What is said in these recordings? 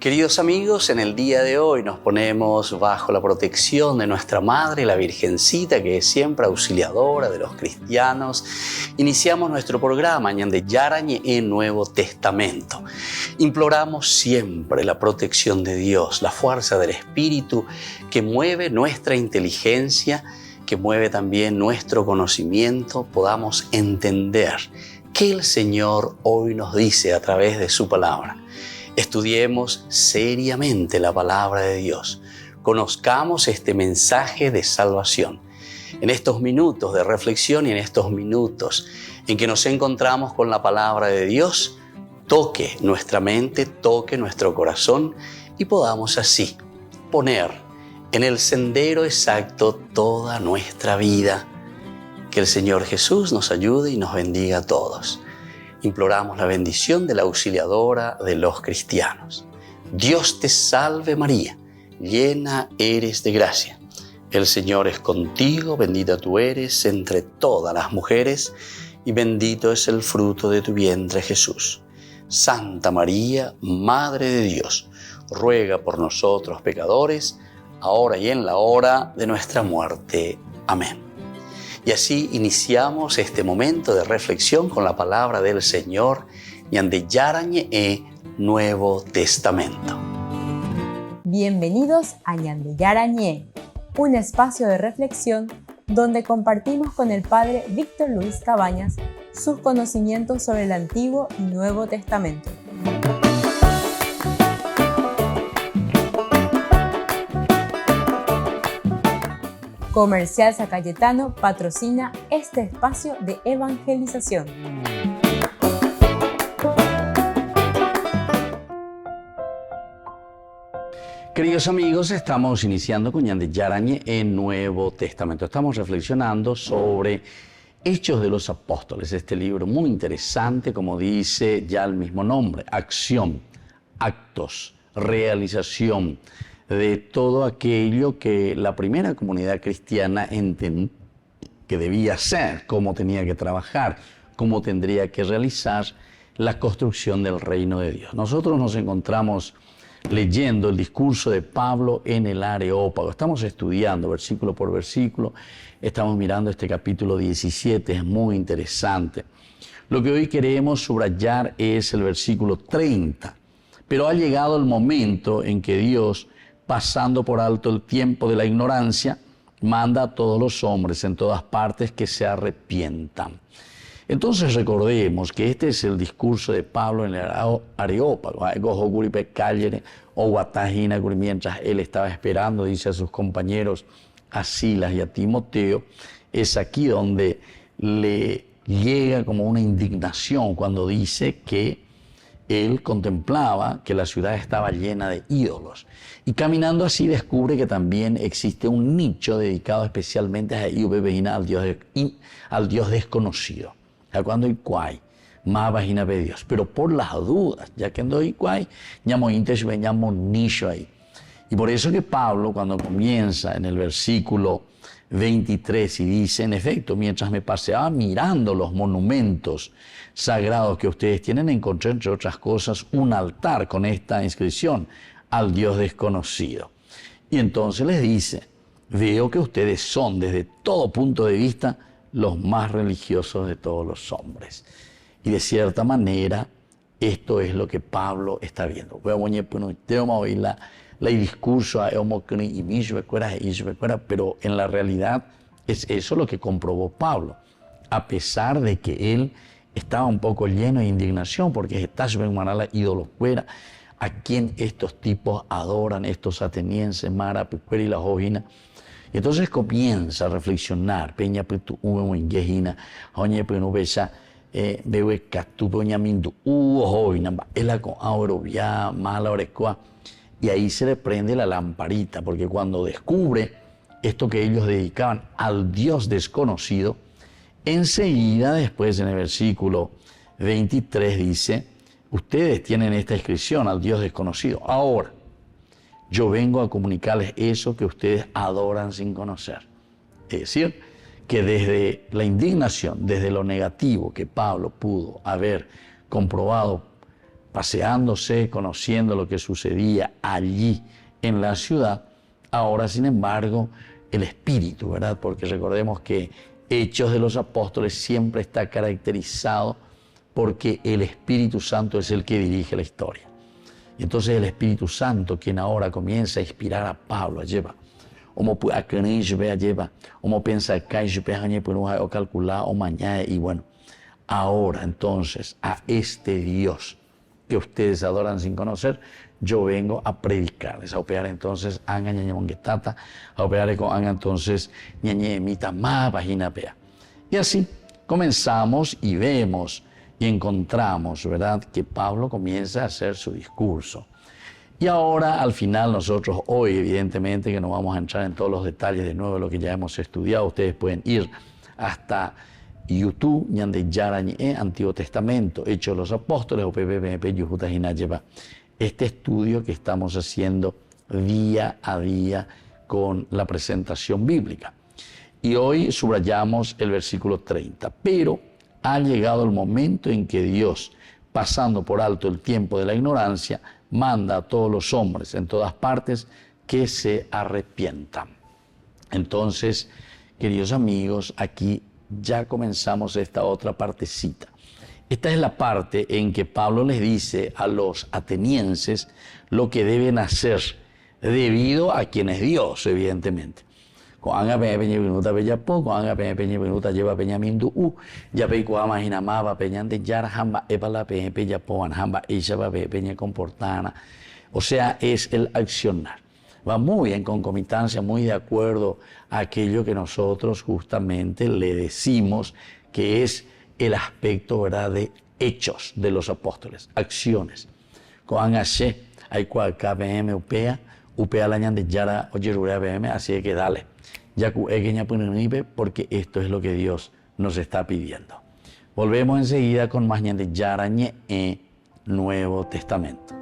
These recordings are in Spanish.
Queridos amigos, en el día de hoy nos ponemos bajo la protección de nuestra Madre, la Virgencita, que es siempre auxiliadora de los cristianos. Iniciamos nuestro programa Ñande Yarañe en Nuevo Testamento. Imploramos siempre la protección de Dios, la fuerza del Espíritu que mueve nuestra inteligencia, que mueve también nuestro conocimiento, podamos entender qué el Señor hoy nos dice a través de su palabra. Estudiemos seriamente la palabra de Dios. Conozcamos este mensaje de salvación. En estos minutos de reflexión y en estos minutos en que nos encontramos con la palabra de Dios, toque nuestra mente, toque nuestro corazón y podamos así poner en el sendero exacto toda nuestra vida. Que el Señor Jesús nos ayude y nos bendiga a todos. Imploramos la bendición de la auxiliadora de los cristianos. Dios te salve María, llena eres de gracia. El Señor es contigo, bendita tú eres entre todas las mujeres y bendito es el fruto de tu vientre Jesús. Santa María, Madre de Dios, ruega por nosotros pecadores, ahora y en la hora de nuestra muerte. Amén. Y así iniciamos este momento de reflexión con la palabra del Señor, Ñande Yarañe Nuevo Testamento. Bienvenidos a Ñande Yarañe, un espacio de reflexión donde compartimos con el Padre Víctor Luis Cabañas sus conocimientos sobre el Antiguo y Nuevo Testamento. Comercial San Cayetano patrocina este espacio de evangelización. Queridos amigos, estamos iniciando con Ñande Yarañe en Nuevo Testamento. Estamos reflexionando sobre Hechos de los Apóstoles, este libro muy interesante, como dice ya el mismo nombre, acción, actos, realización de todo aquello que la primera comunidad cristiana entendió que debía ser, cómo tenía que trabajar, cómo tendría que realizar la construcción del reino de Dios. Nosotros nos encontramos leyendo el discurso de Pablo en el Areópago. Estamos estudiando versículo por versículo, estamos mirando este capítulo 17, es muy interesante. Lo que hoy queremos subrayar es el versículo 30, pero ha llegado el momento en que Dios, pasando por alto el tiempo de la ignorancia, manda a todos los hombres en todas partes que se arrepientan. Entonces recordemos que este es el discurso de Pablo en el Areópago. Mientras él estaba esperando, dice a sus compañeros, a Silas y a Timoteo, es aquí donde le llega como una indignación cuando dice que él contemplaba que la ciudad estaba llena de ídolos. Y caminando así descubre que también existe un nicho dedicado especialmente a al Dios desconocido. A cuando hay cuay, más vagina de Dios. Pero por las dudas, ya que ando hay cuay, llamo intes llamo nicho ahí. Y por eso que Pablo, cuando comienza en el versículo 23 y dice, en efecto, mientras me paseaba mirando los monumentos sagrados que ustedes tienen, encontré, entre otras cosas, un altar con esta inscripción, al Dios desconocido. Y entonces les dice, veo que ustedes son, desde todo punto de vista, los más religiosos de todos los hombres. Y de cierta manera, esto es lo que Pablo está viendo. La discurso pero en la realidad es eso lo que comprobó Pablo, a pesar de que él estaba un poco lleno de indignación porque está la idolocuera, a quien estos tipos adoran, estos atenienses, Mara, Pucuera y la Jovina. Y entonces comienza a reflexionar, peña petu uengejina, oñe penubesa, bebe catupoña mindu jovina, ela con aurovia, mala orecoa. Y ahí se le prende la lamparita, porque cuando descubre esto que ellos dedicaban al Dios desconocido, enseguida después en el versículo 23 dice, ustedes tienen esta inscripción al Dios desconocido. Ahora, yo vengo a comunicarles eso que ustedes adoran sin conocer. Es decir, que desde la indignación, desde lo negativo que Pablo pudo haber comprobado paseándose, conociendo lo que sucedía allí en la ciudad. Ahora, sin embargo, el Espíritu, ¿verdad? Porque recordemos que Hechos de los Apóstoles siempre está caracterizado porque el Espíritu Santo es el que dirige la historia. Y entonces el Espíritu Santo, quien ahora comienza a inspirar a Pablo, lleva, como piensa acá, o calcular, o mañana, y bueno, ahora entonces a este Dios que ustedes adoran sin conocer, yo vengo a predicarles, a operar entonces, a operar con entonces, y así comenzamos y vemos y encontramos, ¿verdad?, que Pablo comienza a hacer su discurso. Y ahora, al final, nosotros hoy, evidentemente, que no vamos a entrar en todos los detalles de nuevo de lo que ya hemos estudiado, ustedes pueden ir hasta YouTube, Antiguo Testamento, Hechos de los Apóstoles, o este estudio que estamos haciendo día a día con la presentación bíblica. Y hoy subrayamos el versículo 30. Pero ha llegado el momento en que Dios, pasando por alto el tiempo de la ignorancia, manda a todos los hombres en todas partes que se arrepientan. Entonces, queridos amigos, aquí ya comenzamos esta otra partecita. Esta es la parte en que Pablo les dice a los atenienses lo que deben hacer debido a quien es Dios, evidentemente. O sea, es el accionar. Va muy bien, en concordancia, muy de acuerdo a aquello que nosotros justamente le decimos que es el aspecto, ¿verdad?, de hechos de los apóstoles, acciones. Así que dale, porque esto es lo que Dios nos está pidiendo. Volvemos enseguida con más Nuevo Testamento.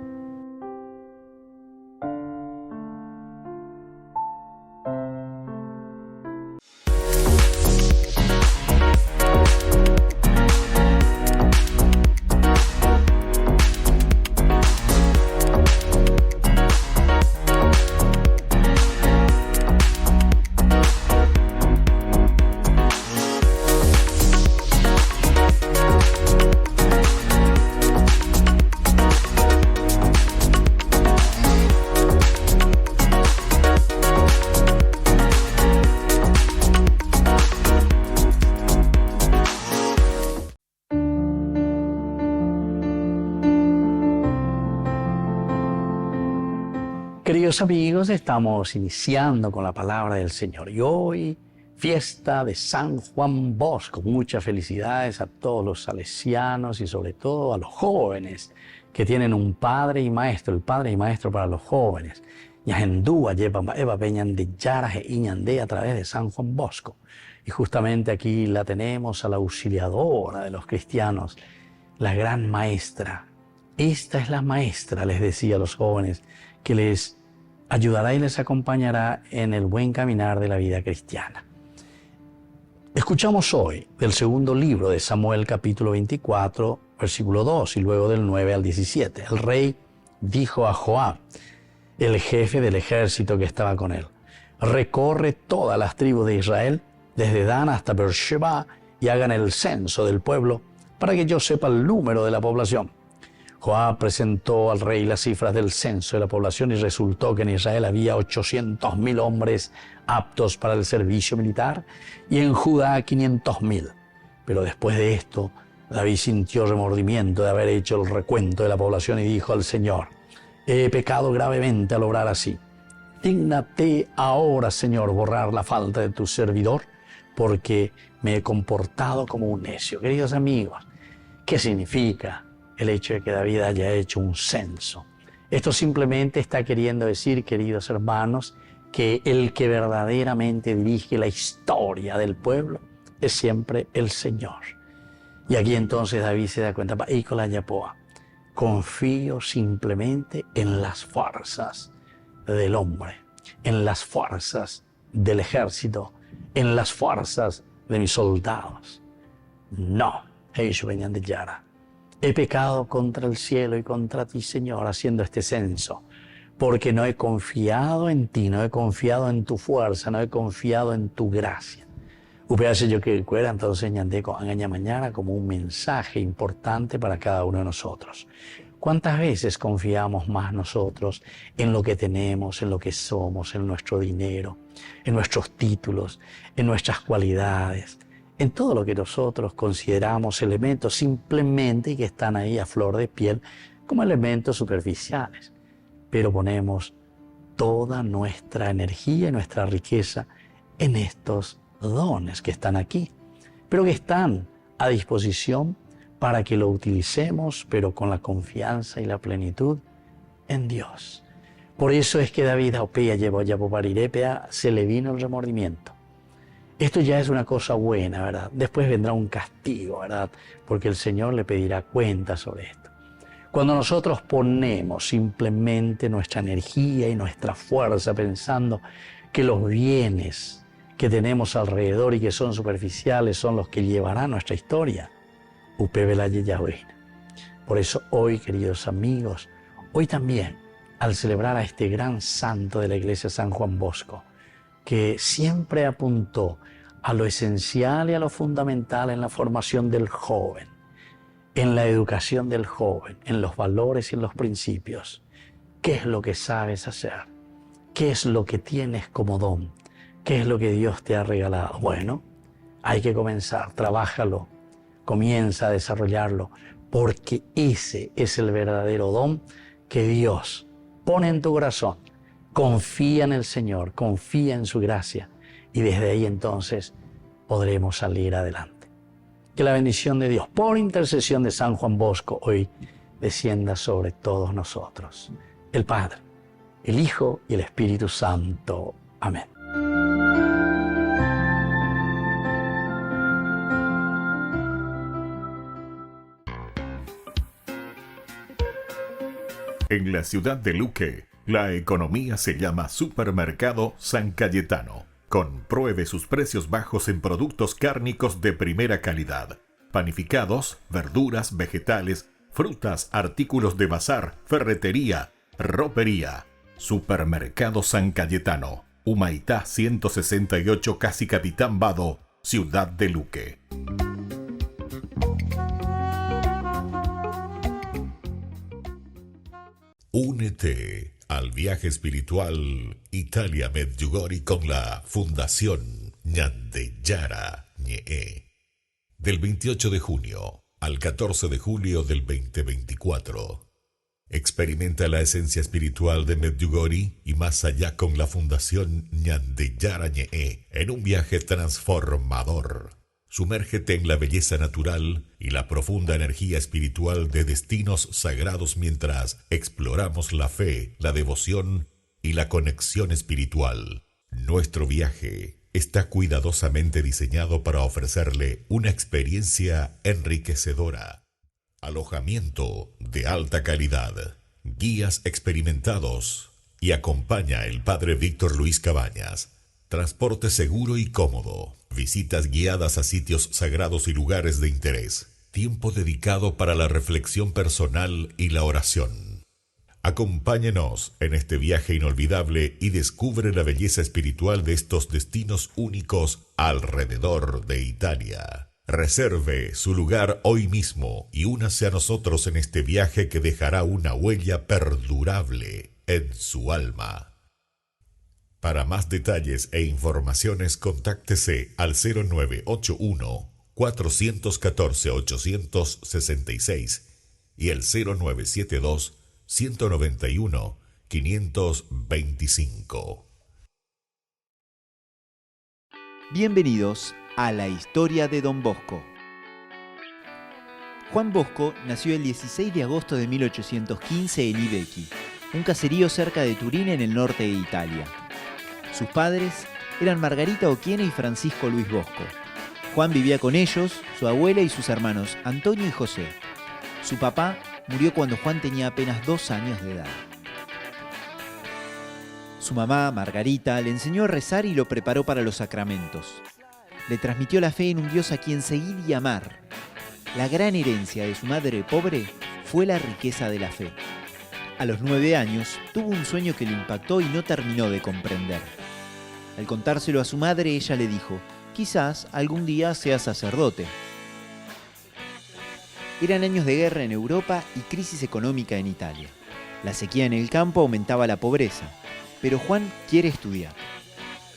Queridos amigos, estamos iniciando con la palabra del Señor y hoy, fiesta de San Juan Bosco. Muchas felicidades a todos los salesianos y sobre todo a los jóvenes que tienen un padre y maestro, el padre y maestro para los jóvenes. Ñajendúa lleva Eva Peñan de Yaraje Iñandé a través de San Juan Bosco. Y justamente aquí la tenemos a la auxiliadora de los cristianos, la gran maestra. Esta es la maestra, les decía a los jóvenes, que les ayudará y les acompañará en el buen caminar de la vida cristiana. Escuchamos hoy del segundo libro de Samuel, capítulo 24, versículo 2, y luego del 9 al 17. El rey dijo a Joab, el jefe del ejército que estaba con él, recorre todas las tribus de Israel, desde Dan hasta Beersheba, y hagan el censo del pueblo, para que yo sepa el número de la población. Joab presentó al rey las cifras del censo de la población y resultó que en Israel había 800.000 hombres aptos para el servicio militar y en Judá 500.000. Pero después de esto, David sintió remordimiento de haber hecho el recuento de la población y dijo al Señor, he pecado gravemente al obrar así. Dígnate ahora, Señor, borrar la falta de tu servidor, porque me he comportado como un necio. Queridos amigos, ¿qué significa el hecho de que David haya hecho un censo? Esto simplemente está queriendo decir, queridos hermanos, que el que verdaderamente dirige la historia del pueblo es siempre el Señor. Y aquí entonces David se da cuenta, confío simplemente en las fuerzas del hombre, en las fuerzas del ejército, en las fuerzas de mis soldados. No, ellos venían de Yara. He pecado contra el cielo y contra ti, Señor, haciendo este censo, porque no he confiado en ti, no he confiado en tu fuerza, no he confiado en tu gracia. Upease yo que recuerda entonces ñande con engaña mañana como un mensaje importante para cada uno de nosotros. ¿Cuántas veces confiamos más nosotros en lo que tenemos, en lo que somos, en nuestro dinero, en nuestros títulos, en nuestras cualidades, en todo lo que nosotros consideramos elementos simplemente que están ahí a flor de piel como elementos superficiales? Pero ponemos toda nuestra energía y nuestra riqueza en estos dones que están aquí, pero que están a disposición para que lo utilicemos, pero con la confianza y la plenitud en Dios. Por eso es que David Aupea llevó ya Poparirepea, se le vino el remordimiento. Esto ya es una cosa buena, ¿verdad? Después vendrá un castigo, ¿verdad? Porque el Señor le pedirá cuenta sobre esto. Cuando nosotros ponemos simplemente nuestra energía y nuestra fuerza pensando que los bienes que tenemos alrededor y que son superficiales son los que llevarán nuestra historia, por eso hoy, queridos amigos, hoy también, al celebrar a este gran santo de la Iglesia, San Juan Bosco, que siempre apuntó a lo esencial y a lo fundamental en la formación del joven, en la educación del joven, en los valores y en los principios. ¿Qué es lo que sabes hacer? ¿Qué es lo que tienes como don? ¿Qué es lo que Dios te ha regalado? Bueno, hay que comenzar, trabájalo. Comienza a desarrollarlo, porque ese es el verdadero don que Dios pone en tu corazón. Confía en el Señor, confía en su gracia y desde ahí entonces podremos salir adelante. Que la bendición de Dios, por intercesión de San Juan Bosco, hoy descienda sobre todos nosotros. El Padre, el Hijo y el Espíritu Santo. Amén. En la ciudad de Luque, la economía se llama Supermercado San Cayetano. Compruebe sus precios bajos en productos cárnicos de primera calidad. Panificados, verduras, vegetales, frutas, artículos de bazar, ferretería, ropería. Supermercado San Cayetano. Humaitá 168, Casi Capitán Vado, ciudad de Luque. Únete al viaje espiritual Italia Medjugorje con la Fundación Ñandeyara Ñe'e. Del 28 de junio al 14 de julio del 2024. Experimenta la esencia espiritual de Medjugorje y más allá con la Fundación Ñandeyara Ñe'e en un viaje transformador. Sumérgete en la belleza natural y la profunda energía espiritual de destinos sagrados mientras exploramos la fe, la devoción y la conexión espiritual. Nuestro viaje está cuidadosamente diseñado para ofrecerle una experiencia enriquecedora. Alojamiento de alta calidad, guías experimentados y acompaña el Padre Víctor Luis Cabañas. Transporte seguro y cómodo, visitas guiadas a sitios sagrados y lugares de interés, tiempo dedicado para la reflexión personal y la oración. Acompáñenos en este viaje inolvidable y descubre la belleza espiritual de estos destinos únicos alrededor de Italia. Reserve su lugar hoy mismo y únase a nosotros en este viaje que dejará una huella perdurable en su alma. Para más detalles e informaciones, contáctese al 0981-414-866 y el 0972-191-525. Bienvenidos a la historia de Don Bosco. Juan Bosco nació el 16 de agosto de 1815 en Ibecchi, un caserío cerca de Turín en el norte de Italia. Sus padres eran Margarita Occhiene y Francisco Luis Bosco. Juan vivía con ellos, su abuela y sus hermanos Antonio y José. Su papá murió cuando Juan tenía apenas 2 años de edad. Su mamá, Margarita, le enseñó a rezar y lo preparó para los sacramentos. Le transmitió la fe en un Dios a quien seguir y amar. La gran herencia de su madre pobre fue la riqueza de la fe. A los 9 años tuvo un sueño que lo impactó y no terminó de comprender. Al contárselo a su madre, ella le dijo: quizás algún día seas sacerdote. Eran años de guerra en Europa y crisis económica en Italia. La sequía en el campo aumentaba la pobreza, pero Juan quiere estudiar.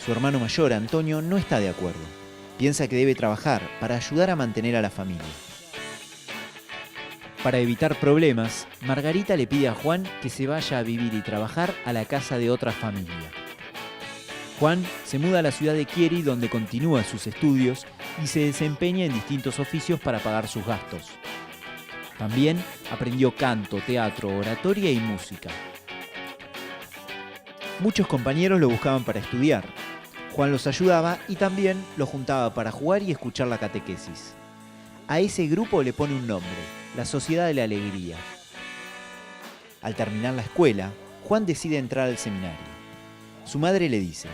Su hermano mayor, Antonio, no está de acuerdo. Piensa que debe trabajar para ayudar a mantener a la familia. Para evitar problemas, Margarita le pide a Juan que se vaya a vivir y trabajar a la casa de otra familia. Juan se muda a la ciudad de Chieri, donde continúa sus estudios y se desempeña en distintos oficios para pagar sus gastos. También aprendió canto, teatro, oratoria y música. Muchos compañeros lo buscaban para estudiar. Juan los ayudaba y también los juntaba para jugar y escuchar la catequesis. A ese grupo le pone un nombre: la Sociedad de la Alegría. Al terminar la escuela, Juan decide entrar al seminario. Su madre le dice: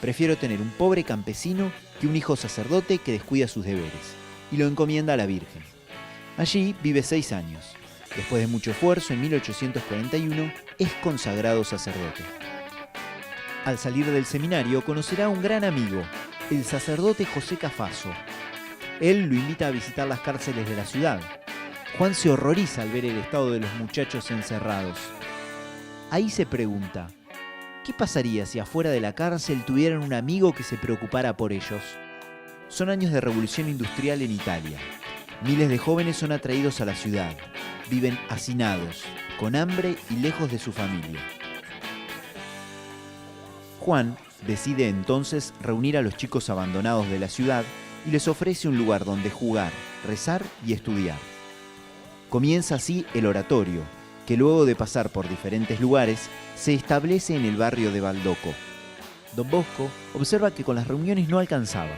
prefiero tener un pobre campesino que un hijo sacerdote que descuida sus deberes, y lo encomienda a la Virgen. Allí vive 6 años. Después de mucho esfuerzo, en 1841 es consagrado sacerdote. Al salir del seminario conocerá a un gran amigo, el sacerdote José Cafaso. Él lo invita a visitar las cárceles de la ciudad. Juan se horroriza al ver el estado de los muchachos encerrados. Ahí se pregunta: ¿qué pasaría si afuera de la cárcel tuvieran un amigo que se preocupara por ellos? Son años de revolución industrial en Italia. Miles de jóvenes son atraídos a la ciudad. Viven hacinados, con hambre y lejos de su familia. Juan decide entonces reunir a los chicos abandonados de la ciudad y les ofrece un lugar donde jugar, rezar y estudiar. Comienza así el oratorio, que luego de pasar por diferentes lugares, se establece en el barrio de Baldoco. Don Bosco observa que con las reuniones no alcanzaba.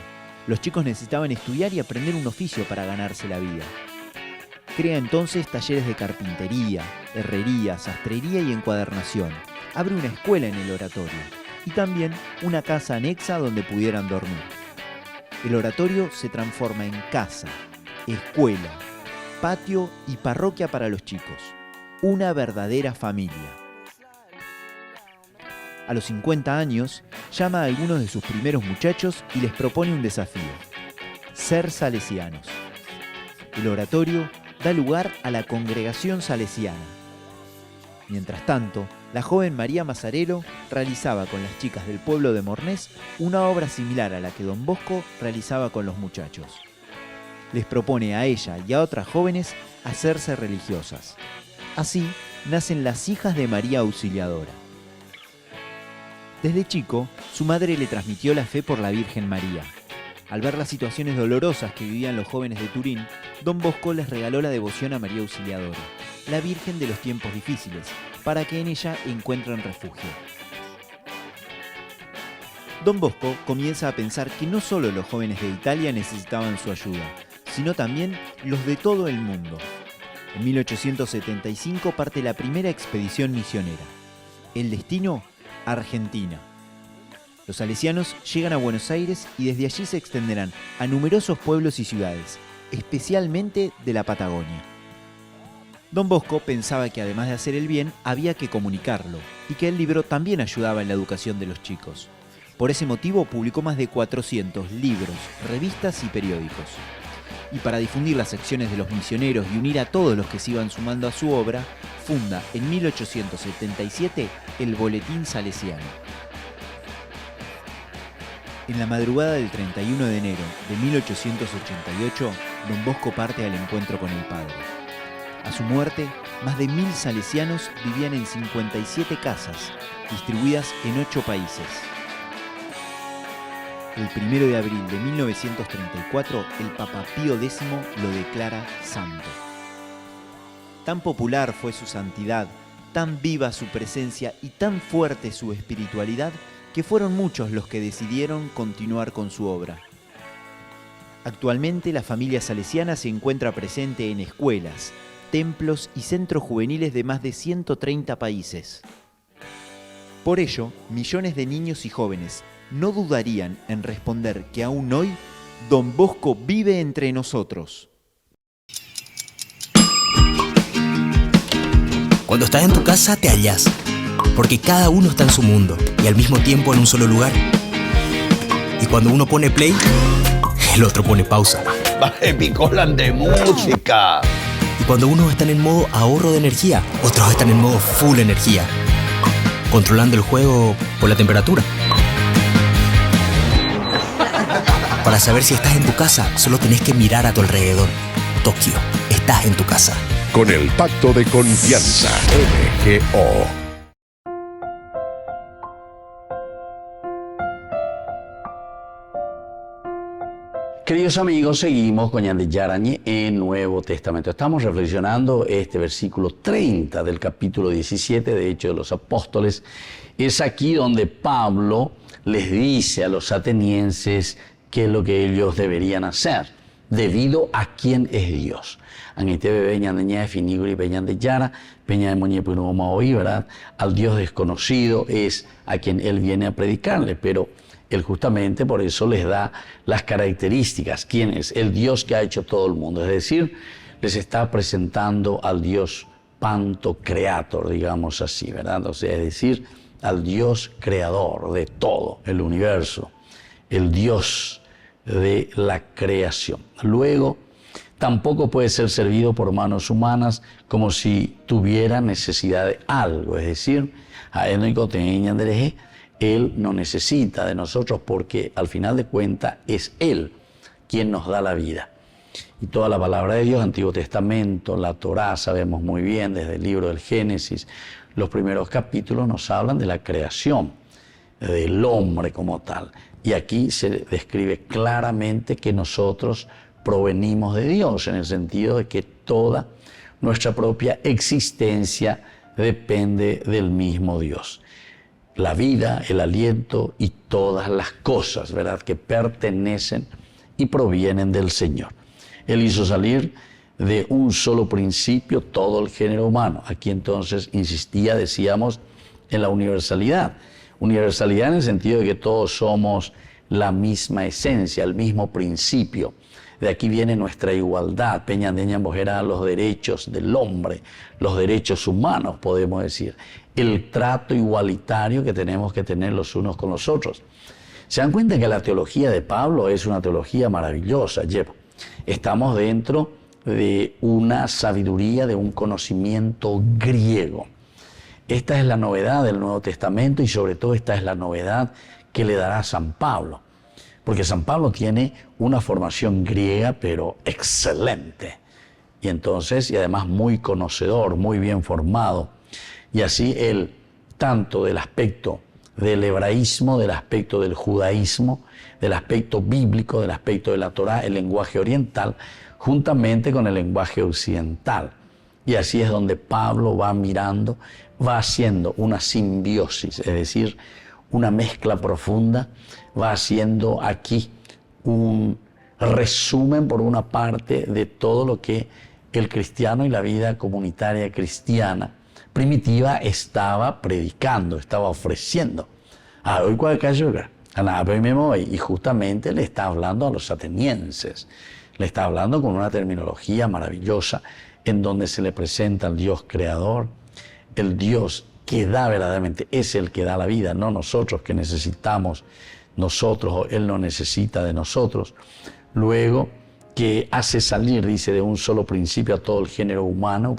Los chicos necesitaban estudiar y aprender un oficio para ganarse la vida. Crea entonces talleres de carpintería, herrería, sastrería y encuadernación. Abre una escuela en el oratorio y también una casa anexa donde pudieran dormir. El oratorio se transforma en casa, escuela, patio y parroquia para los chicos. Una verdadera familia. A los 50 años, llama a algunos de sus primeros muchachos y les propone un desafío: ser salesianos. El oratorio da lugar a la congregación salesiana. Mientras tanto, la joven María Mazzarello realizaba con las chicas del pueblo de Mornés una obra similar a la que Don Bosco realizaba con los muchachos. Les propone a ella y a otras jóvenes hacerse religiosas. Así nacen las Hijas de María Auxiliadora. Desde chico, su madre le transmitió la fe por la Virgen María. Al ver las situaciones dolorosas que vivían los jóvenes de Turín, Don Bosco les regaló la devoción a María Auxiliadora, la Virgen de los tiempos difíciles, para que en ella encuentren refugio. Don Bosco comienza a pensar que no solo los jóvenes de Italia necesitaban su ayuda, sino también los de todo el mundo. En 1875 parte la primera expedición misionera. El destino: Argentina. Los salesianos llegan a Buenos Aires y desde allí se extenderán a numerosos pueblos y ciudades, especialmente de la Patagonia. Don Bosco pensaba que además de hacer el bien, había que comunicarlo, y que el libro también ayudaba en la educación de los chicos. Por ese motivo publicó más de 400 libros, revistas y periódicos. Y para difundir las acciones de los misioneros y unir a todos los que se iban sumando a su obra, funda en 1877 el Boletín Salesiano. En la madrugada del 31 de enero de 1888, Don Bosco parte al encuentro con el Padre. A su muerte, más de 1000 salesianos vivían en 57 casas, distribuidas en 8 países. El 1 de abril de 1934, el Papa Pío X lo declara santo. Tan popular fue su santidad, tan viva su presencia y tan fuerte su espiritualidad, que fueron muchos los que decidieron continuar con su obra. Actualmente la familia salesiana se encuentra presente en escuelas, templos y centros juveniles de más de 130 países. Por ello, millones de niños y jóvenes no dudarían en responder que aún hoy Don Bosco vive entre nosotros. Cuando estás en tu casa te hallás, porque cada uno está en su mundo y al mismo tiempo en un solo lugar. Y cuando uno pone play, el otro pone pausa. Picolan de música. Y cuando unos están en modo ahorro de energía, otros están en modo full energía, controlando el juego por la temperatura. Para saber si estás en tu casa, solo tenés que mirar a tu alrededor. Tokio, estás en tu casa. Con el Pacto de Confianza, MGO. Queridos amigos, seguimos con Ñande Yarañe en Nuevo Testamento. Estamos reflexionando este versículo 30 del capítulo 17 de Hechos de los Apóstoles. Es aquí donde Pablo les dice a los atenienses qué es lo que ellos deberían hacer, debido a quién es Dios. Anitebe Beñan de Ñe, Finiguri Beñan de Yara, Peña de Moñe Punoma hoy, ¿verdad? Al Dios desconocido es a quien él viene a predicarle, pero él justamente por eso les da las características. ¿Quién es? El Dios que ha hecho todo el mundo. Es decir, les está presentando al Dios Panto Creator, digamos así, ¿verdad? O sea, es decir, al Dios creador de todo el universo, el Dios de la creación. Luego, tampoco puede ser servido por manos humanas como si tuviera necesidad de algo. Es decir, Él no necesita de nosotros porque al final de cuentas es Él quien nos da la vida. Y toda la palabra de Dios, Antiguo Testamento, la Torá, sabemos muy bien desde el libro del Génesis, los primeros capítulos nos hablan de la creación, del hombre como tal. Y aquí se describe claramente que nosotros provenimos de Dios, en el sentido de que toda nuestra propia existencia depende del mismo Dios. La vida, el aliento y todas las cosas, ¿verdad?, que pertenecen y provienen del Señor. Él hizo salir de un solo principio todo el género humano. Aquí entonces insistía, decíamos, en la universalidad. Universalidad en el sentido de que todos somos la misma esencia, el mismo principio. De aquí viene nuestra igualdad. Peñandeña embojera los derechos del hombre, los derechos humanos, podemos decir. El trato igualitario que tenemos que tener los unos con los otros. Se dan cuenta que la teología de Pablo es una teología maravillosa. Estamos dentro de una sabiduría, de un conocimiento griego. Esta es la novedad del Nuevo Testamento y sobre todo esta es la novedad que le dará San Pablo. Porque San Pablo tiene una formación griega, pero excelente. Y entonces, y además muy conocedor, muy bien formado. Y así él, tanto del aspecto del hebraísmo, del aspecto del judaísmo, del aspecto bíblico, del aspecto de la Torá, el lenguaje oriental, juntamente con el lenguaje occidental. Y así es donde Pablo va mirando, va haciendo una simbiosis, es decir, una mezcla profunda, va haciendo aquí un resumen por una parte de todo lo que el cristiano y la vida comunitaria cristiana primitiva estaba predicando, estaba ofreciendo. Y justamente le está hablando a los atenienses, le está hablando con una terminología maravillosa en donde se le presenta al Dios creador, el Dios que da verdaderamente, es el que da la vida, no nosotros que necesitamos nosotros, o Él no necesita de nosotros. Luego, que hace salir, dice, de un solo principio a todo el género humano,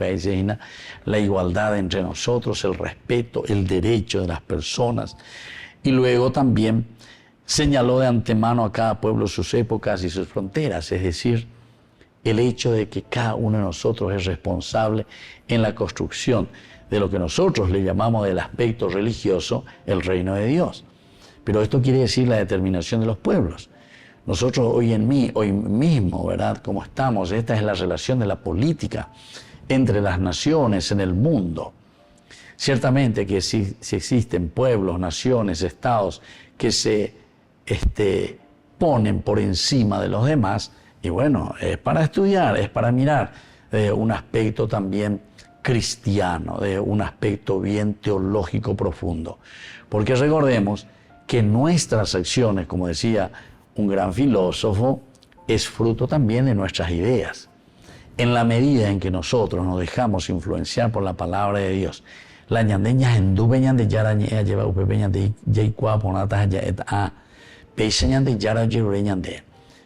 la igualdad entre nosotros, el respeto, el derecho de las personas. Y luego también señaló de antemano a cada pueblo sus épocas y sus fronteras, es decir, el hecho de que cada uno de nosotros es responsable en la construcción de lo que nosotros le llamamos del aspecto religioso, el reino de Dios. Pero esto quiere decir la determinación de los pueblos. Nosotros hoy mismo, ¿verdad?, como estamos, esta es la relación de la política entre las naciones en el mundo. Ciertamente que si existen pueblos, naciones, estados que se ponen por encima de los demás, y bueno, es para estudiar, es para mirar un aspecto también cristiano, de un aspecto bien teológico profundo. Porque recordemos que nuestras acciones, como decía un gran filósofo, es fruto también de nuestras ideas. En la medida en que nosotros nos dejamos influenciar por la palabra de Dios, la ñandeña enduve ñande yara ñea lleva upepe ñande yeikua ponata ya et a peisa ñande yara yure ñande.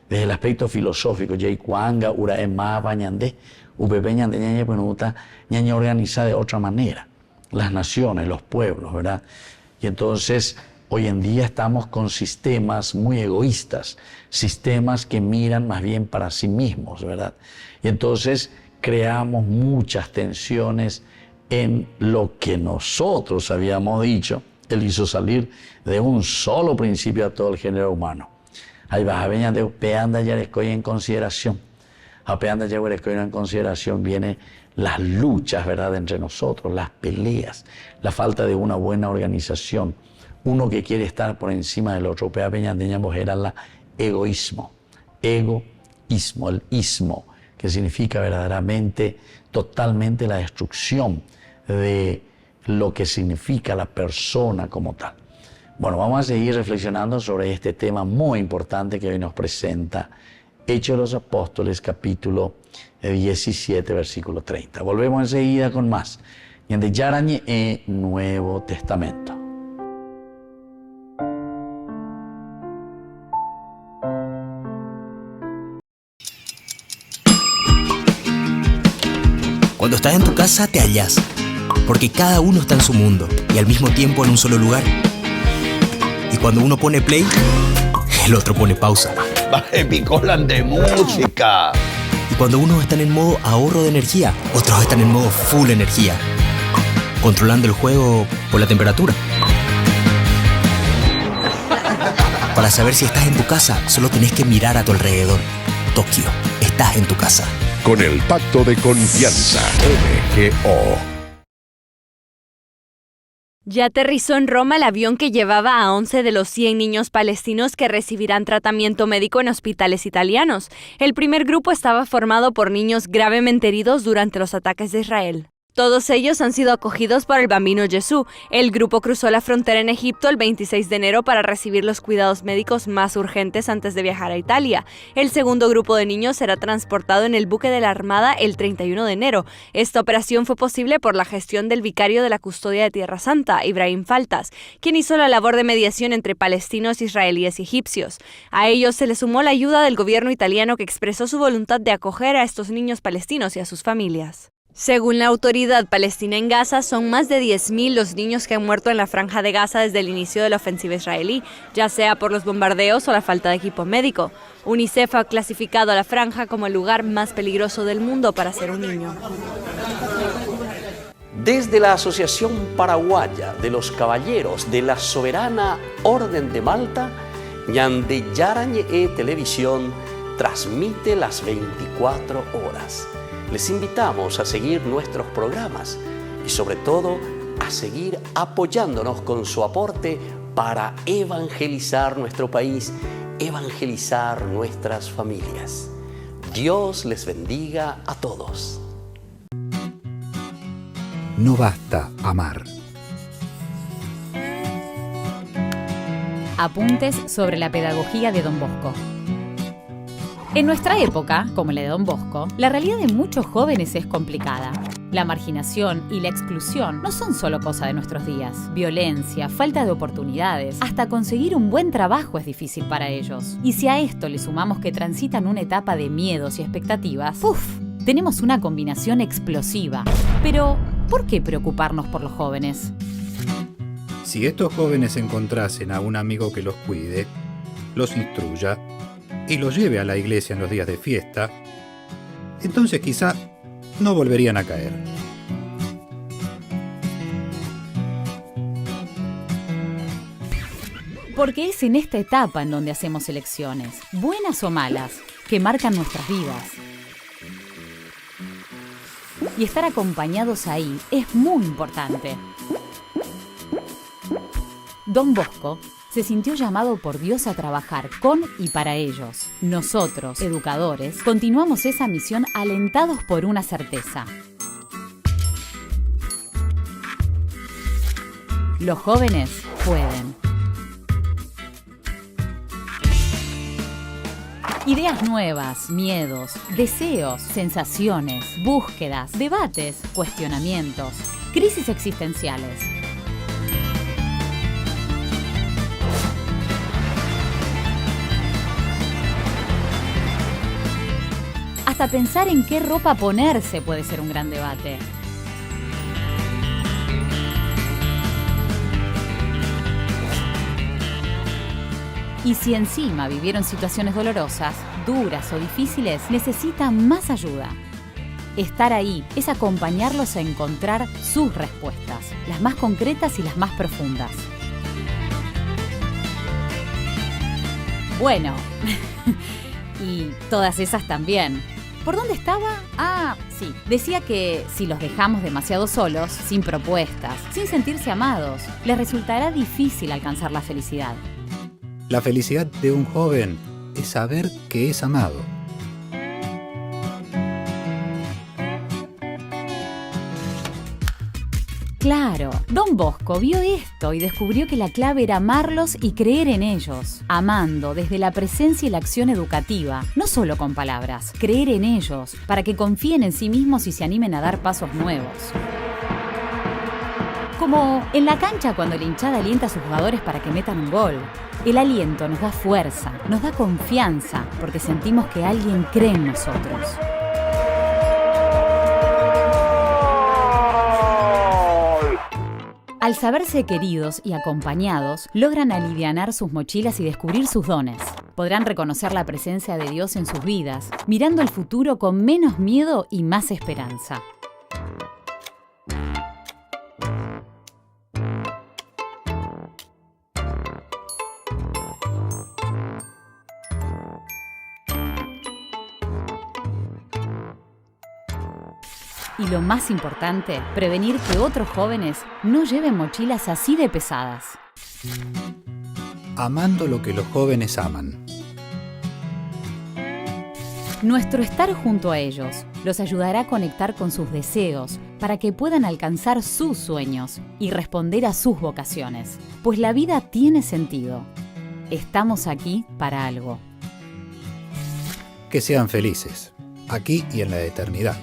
Desde el aspecto filosófico, yeikuanga ura emaba ñande upepe ñande ñañe penuta ñañe organiza de otra manera las naciones, los pueblos, ¿verdad? Y entonces hoy en día estamos con sistemas muy egoístas, sistemas que miran más bien para sí mismos, ¿verdad? Y entonces creamos muchas tensiones en lo que nosotros habíamos dicho. Él hizo salir de un solo principio a todo el género humano. Ahí vas a venir de peanda ya estoy en consideración. A peanda ya estoy en consideración vienen las luchas, ¿verdad?, entre nosotros, las peleas, la falta de una buena organización. Uno que quiere estar por encima del otro. Pea peñandeñamos era el egoísmo. Egoísmo, el ismo, que significa verdaderamente, totalmente la destrucción de lo que significa la persona como tal. Bueno, vamos a seguir reflexionando sobre este tema muy importante que hoy nos presenta Hechos de los Apóstoles, capítulo 17, versículo 30. Volvemos enseguida con más. Y en Yarañe Nuevo Testamento. Cuando estás en tu casa te hallas, porque cada uno está en su mundo y al mismo tiempo en un solo lugar. Y cuando uno pone play, el otro pone pausa. Baje picolan de música. Y cuando unos están en modo ahorro de energía, otros están en modo full energía, controlando el juego por la temperatura. Para saber si estás en tu casa, solo tenés que mirar a tu alrededor. Tokio, estás en tu casa. Con el Pacto de Confianza, MGO. Ya aterrizó en Roma el avión que llevaba a 11 de los 100 niños palestinos que recibirán tratamiento médico en hospitales italianos. El primer grupo estaba formado por niños gravemente heridos durante los ataques de Israel. Todos ellos han sido acogidos por el Bambino Gesù. El grupo cruzó la frontera en Egipto el 26 de enero para recibir los cuidados médicos más urgentes antes de viajar a Italia. El segundo grupo de niños será transportado en el buque de la Armada el 31 de enero. Esta operación fue posible por la gestión del vicario de la Custodia de Tierra Santa, Ibrahim Faltas, quien hizo la labor de mediación entre palestinos, israelíes y egipcios. A ellos se le sumó la ayuda del gobierno italiano que expresó su voluntad de acoger a estos niños palestinos y a sus familias. Según la autoridad palestina en Gaza, son más de 10.000 los niños que han muerto en la franja de Gaza desde el inicio de la ofensiva israelí, ya sea por los bombardeos o la falta de equipo médico. UNICEF ha clasificado a la franja como el lugar más peligroso del mundo para ser un niño. Desde la Asociación Paraguaya de los Caballeros de la Soberana Orden de Malta, Ñande Yarañe Televisión transmite las 24 horas. Les invitamos a seguir nuestros programas y sobre todo a seguir apoyándonos con su aporte para evangelizar nuestro país, evangelizar nuestras familias. Dios les bendiga a todos. No basta amar. Apuntes sobre la pedagogía de Don Bosco. En nuestra época, como la de Don Bosco, la realidad de muchos jóvenes es complicada. La marginación y la exclusión no son solo cosa de nuestros días. Violencia, falta de oportunidades, hasta conseguir un buen trabajo es difícil para ellos. Y si a esto le sumamos que transitan una etapa de miedos y expectativas, tenemos una combinación explosiva. Pero, ¿por qué preocuparnos por los jóvenes? Si estos jóvenes encontrasen a un amigo que los cuide, los instruya y los lleve a la iglesia en los días de fiesta, entonces quizá no volverían a caer. Porque es en esta etapa en donde hacemos elecciones, buenas o malas, que marcan nuestras vidas. Y estar acompañados ahí es muy importante. Don Bosco se sintió llamado por Dios a trabajar con y para ellos. Nosotros, educadores, continuamos esa misión alentados por una certeza. Los jóvenes pueden. Ideas nuevas, miedos, deseos, sensaciones, búsquedas, debates, cuestionamientos, crisis existenciales. Hasta pensar en qué ropa ponerse puede ser un gran debate. Y si encima vivieron situaciones dolorosas, duras o difíciles, necesitan más ayuda. Estar ahí es acompañarlos a encontrar sus respuestas, las más concretas y las más profundas. Bueno, y todas esas también. ¿Por dónde estaba? Ah, sí. Decía que si los dejamos demasiado solos, sin propuestas, sin sentirse amados, les resultará difícil alcanzar la felicidad. La felicidad de un joven es saber que es amado. Claro, Don Bosco vio esto y descubrió que la clave era amarlos y creer en ellos, amando desde la presencia y la acción educativa, no solo con palabras, creer en ellos, para que confíen en sí mismos y se animen a dar pasos nuevos. Como en la cancha cuando la hinchada alienta a sus jugadores para que metan un gol. El aliento nos da fuerza, nos da confianza, porque sentimos que alguien cree en nosotros. Al saberse queridos y acompañados, logran alivianar sus mochilas y descubrir sus dones. Podrán reconocer la presencia de Dios en sus vidas, mirando al futuro con menos miedo y más esperanza. Y lo más importante, prevenir que otros jóvenes no lleven mochilas así de pesadas. Amando lo que los jóvenes aman. Nuestro estar junto a ellos los ayudará a conectar con sus deseos para que puedan alcanzar sus sueños y responder a sus vocaciones. Pues la vida tiene sentido. Estamos aquí para algo. Que sean felices, aquí y en la eternidad.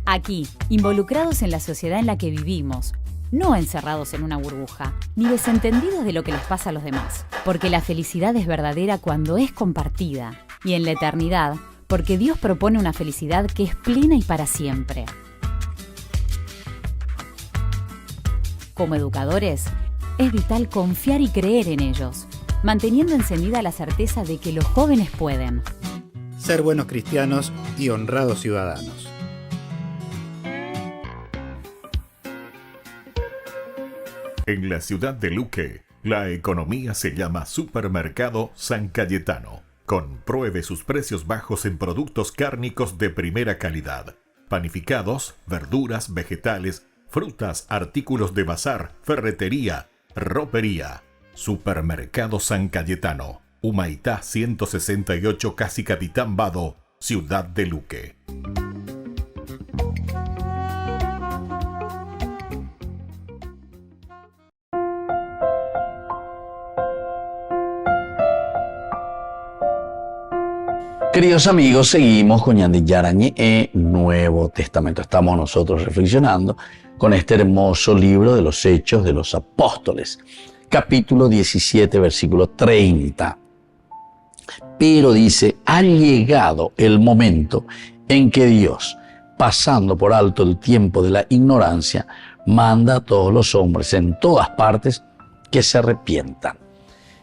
Aquí, involucrados en la sociedad en la que vivimos, no encerrados en una burbuja, ni desentendidos de lo que les pasa a los demás, porque la felicidad es verdadera cuando es compartida, y en la eternidad, porque Dios propone una felicidad que es plena y para siempre. Como educadores, es vital confiar y creer en ellos, manteniendo encendida la certeza de que los jóvenes pueden ser buenos cristianos y honrados ciudadanos. En la ciudad de Luque, la economía se llama Supermercado San Cayetano. Compruebe sus precios bajos en productos cárnicos de primera calidad. Panificados, verduras, vegetales, frutas, artículos de bazar, ferretería, ropería. Supermercado San Cayetano, Humaitá 168, Casi Capitán Vado, ciudad de Luque. Queridos amigos, seguimos con Ñande Yara Ñe, Nuevo Testamento. Estamos nosotros reflexionando con este hermoso libro de los Hechos de los Apóstoles, capítulo 17, versículo 30. Pero dice, ha llegado el momento en que Dios, pasando por alto el tiempo de la ignorancia, manda a todos los hombres en todas partes que se arrepientan.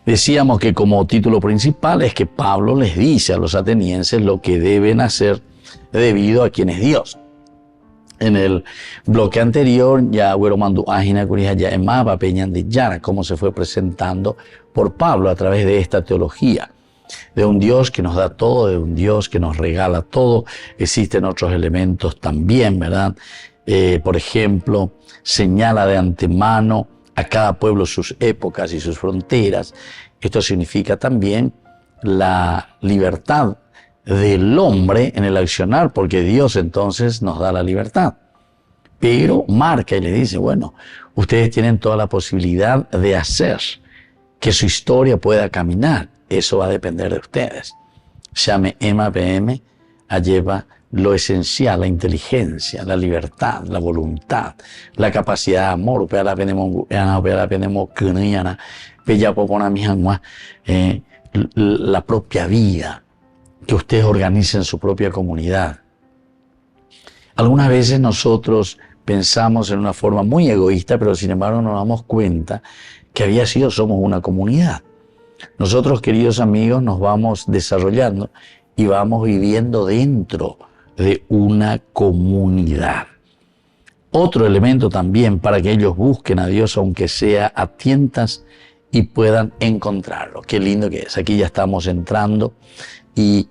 Decíamos que como título principal es que Pablo les dice a los atenienses lo que deben hacer debido a quién es Dios. En el bloque anterior ya hubo mandó ágina curija ya en mapa peñan de Yara, cómo se fue presentando por Pablo a través de esta teología de un Dios que nos da todo, de un Dios que nos regala todo. Existen otros elementos también, ¿verdad? Por ejemplo, señala de antemano a cada pueblo sus épocas y sus fronteras. Esto significa también la libertad del hombre en el accionar, porque Dios entonces nos da la libertad. Pero marca y le dice, bueno, ustedes tienen toda la posibilidad de hacer que su historia pueda caminar. eso va a depender de ustedes. Llame Emma PM a lleva lo esencial, la inteligencia, la libertad, la voluntad, la capacidad de amor, la propia vida, que ustedes organicen su propia comunidad. Algunas veces nosotros pensamos en una forma muy egoísta, pero sin embargo nos damos cuenta que somos una comunidad. Nosotros, queridos amigos, nos vamos desarrollando y vamos viviendo dentro de una comunidad. Otro elemento también para que ellos busquen a Dios, aunque sea a tientas, y puedan encontrarlo. Qué lindo que es. Aquí ya estamos entrando y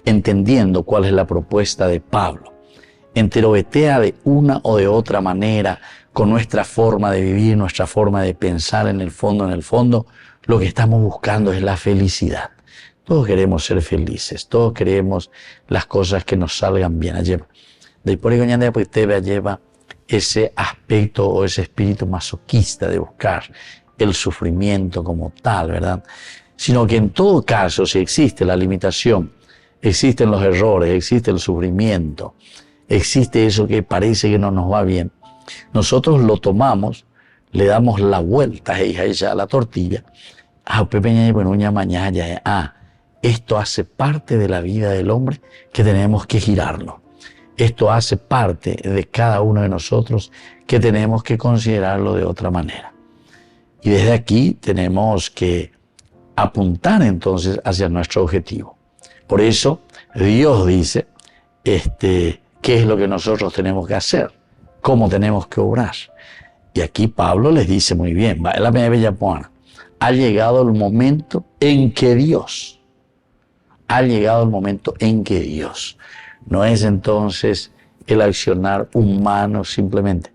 entendiendo cuál es la propuesta de Pablo. Enterobetea de una o de otra manera, con nuestra forma de vivir, nuestra forma de pensar, en el fondo, lo que estamos buscando es la felicidad. Todos queremos ser felices, todos queremos las cosas que nos salgan bien. Después lleva ese aspecto o ese espíritu masoquista de buscar el sufrimiento como tal, ¿verdad? Sino que en todo caso, si existe la limitación, existen los errores, existe el sufrimiento, existe eso que parece que no nos va bien, nosotros lo tomamos, le damos la vuelta a la tortilla, esto hace parte de la vida del hombre que tenemos que girarlo. Esto hace parte de cada uno de nosotros que tenemos que considerarlo de otra manera. Y desde aquí tenemos que apuntar entonces hacia nuestro objetivo. Por eso Dios dice qué es lo que nosotros tenemos que hacer, cómo tenemos que obrar. Y aquí Pablo les dice muy bien, ha llegado el momento en que Dios, no es entonces el accionar humano simplemente,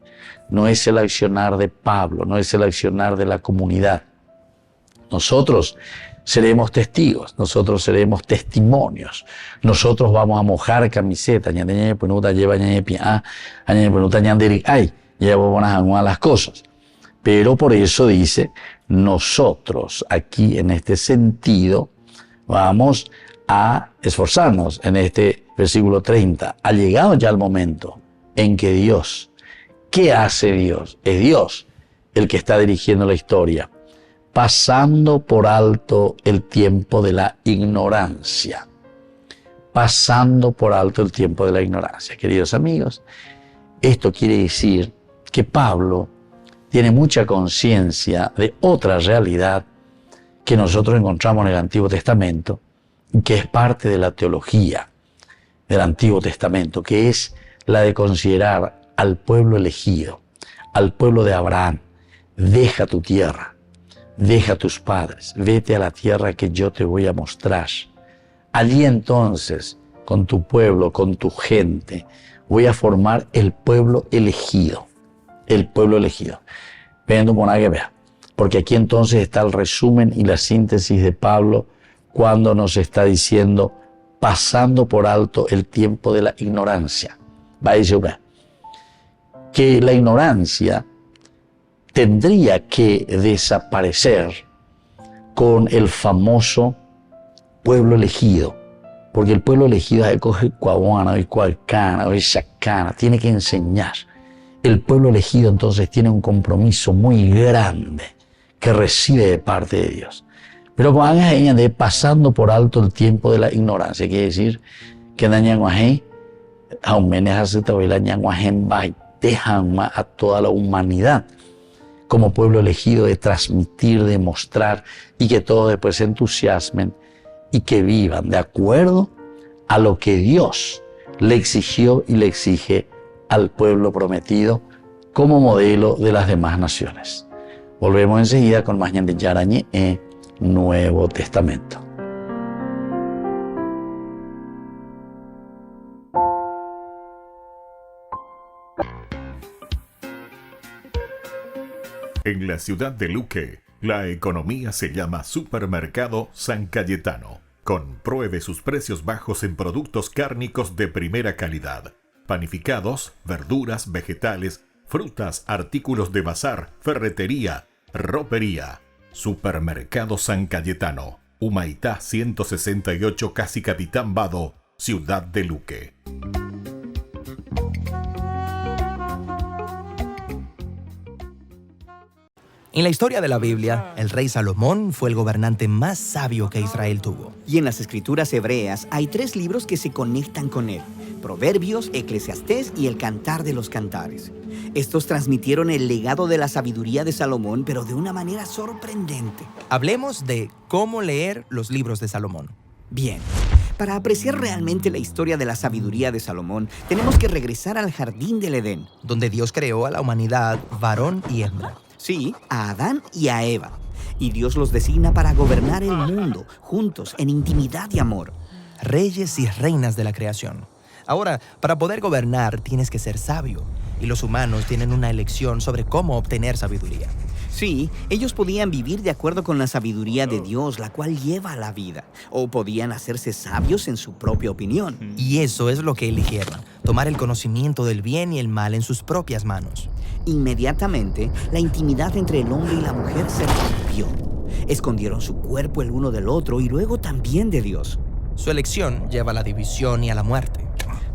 no es el accionar de Pablo, no es el accionar de la comunidad. Nosotros seremos testigos, nosotros seremos testimonios, nosotros vamos a mojar camiseta, las cosas. Pero por eso dice, nosotros aquí en este sentido vamos a esforzarnos. En este versículo 30, ha llegado ya el momento en que Dios, ¿qué hace Dios? Es Dios el que está dirigiendo la historia, pasando por alto el tiempo de la ignorancia. Pasando por alto el tiempo de la ignorancia. Queridos amigos, esto quiere decir que Pablo tiene mucha conciencia de otra realidad que nosotros encontramos en el Antiguo Testamento, que es parte de la teología del Antiguo Testamento, que es la de considerar al pueblo elegido, al pueblo de Abraham. Deja tu tierra, deja tus padres, vete a la tierra que yo te voy a mostrar. Allí entonces, con tu pueblo, con tu gente, voy a formar el pueblo elegido. El pueblo elegido. Porque aquí entonces está el resumen y la síntesis de Pablo cuando nos está diciendo, pasando por alto el tiempo de la ignorancia. Va a decir que la ignorancia tendría que desaparecer con el famoso pueblo elegido. Porque el pueblo elegido es Coahuana, es Cualcana, es Chacana, tiene que enseñar. El pueblo elegido entonces tiene un compromiso muy grande que recibe de parte de Dios. Pero cuando hagan de pasando por alto el tiempo de la ignorancia, quiere decir que a toda la humanidad como pueblo elegido de transmitir, de mostrar y que todos después se entusiasmen y que vivan de acuerdo a lo que Dios le exigió y le exige al pueblo prometido como modelo de las demás naciones. Volvemos enseguida con más Ñande Yara Ñe'e, Nuevo Testamento. En la ciudad de Luque, la economía se llama Supermercado San Cayetano. Compruebe sus precios bajos en productos cárnicos de primera calidad. Panificados, verduras, vegetales, frutas, artículos de bazar, ferretería, ropería. Supermercado San Cayetano. Humaitá 168, casi Capitán Vado, Ciudad de Luque. En la historia de la Biblia, el rey Salomón fue el gobernante más sabio que Israel tuvo. Y en las escrituras hebreas hay 3 libros que se conectan con él: Proverbios, Eclesiastés y el Cantar de los Cantares. Estos transmitieron el legado de la sabiduría de Salomón, pero de una manera sorprendente. Hablemos de cómo leer los libros de Salomón. Bien, para apreciar realmente la historia de la sabiduría de Salomón, tenemos que regresar al jardín del Edén, donde Dios creó a la humanidad, varón y hembra. Sí, a Adán y a Eva. Y Dios los designa para gobernar el mundo, juntos, en intimidad y amor. Reyes y reinas de la creación. Ahora, para poder gobernar tienes que ser sabio. Y los humanos tienen una elección sobre cómo obtener sabiduría. Sí, ellos podían vivir de acuerdo con la sabiduría de Dios, la cual lleva a la vida. O podían hacerse sabios en su propia opinión. Y eso es lo que eligieron. Tomar el conocimiento del bien y el mal en sus propias manos. Inmediatamente, la intimidad entre el hombre y la mujer se rompió. Escondieron su cuerpo el uno del otro y luego también de Dios. Su elección lleva a la división y a la muerte.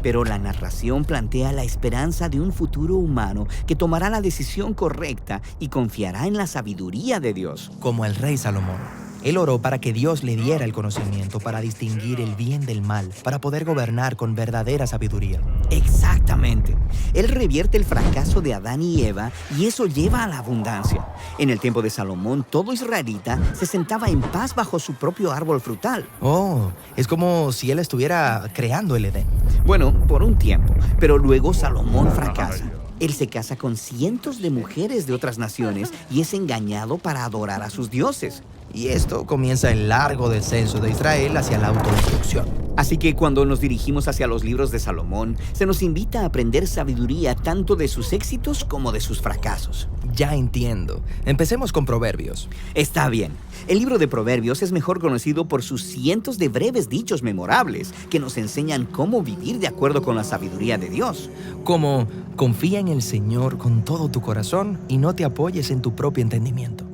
Pero la narración plantea la esperanza de un futuro humano que tomará la decisión correcta y confiará en la sabiduría de Dios. Como el rey Salomón. Él oró para que Dios le diera el conocimiento para distinguir el bien del mal, para poder gobernar con verdadera sabiduría. Exactamente. Él revierte el fracaso de Adán y Eva y eso lleva a la abundancia. En el tiempo de Salomón, todo israelita se sentaba en paz bajo su propio árbol frutal. Oh, es como si él estuviera creando el Edén. Bueno, por un tiempo, pero luego Salomón fracasa. Él se casa con cientos de mujeres de otras naciones y es engañado para adorar a sus dioses. Y esto comienza el largo descenso de Israel hacia la autodestrucción. Así que cuando nos dirigimos hacia los libros de Salomón, se nos invita a aprender sabiduría tanto de sus éxitos como de sus fracasos. Ya entiendo. Empecemos con Proverbios. Está bien. El libro de Proverbios es mejor conocido por sus cientos de breves dichos memorables que nos enseñan cómo vivir de acuerdo con la sabiduría de Dios. Como, confía en el Señor con todo tu corazón y no te apoyes en tu propio entendimiento.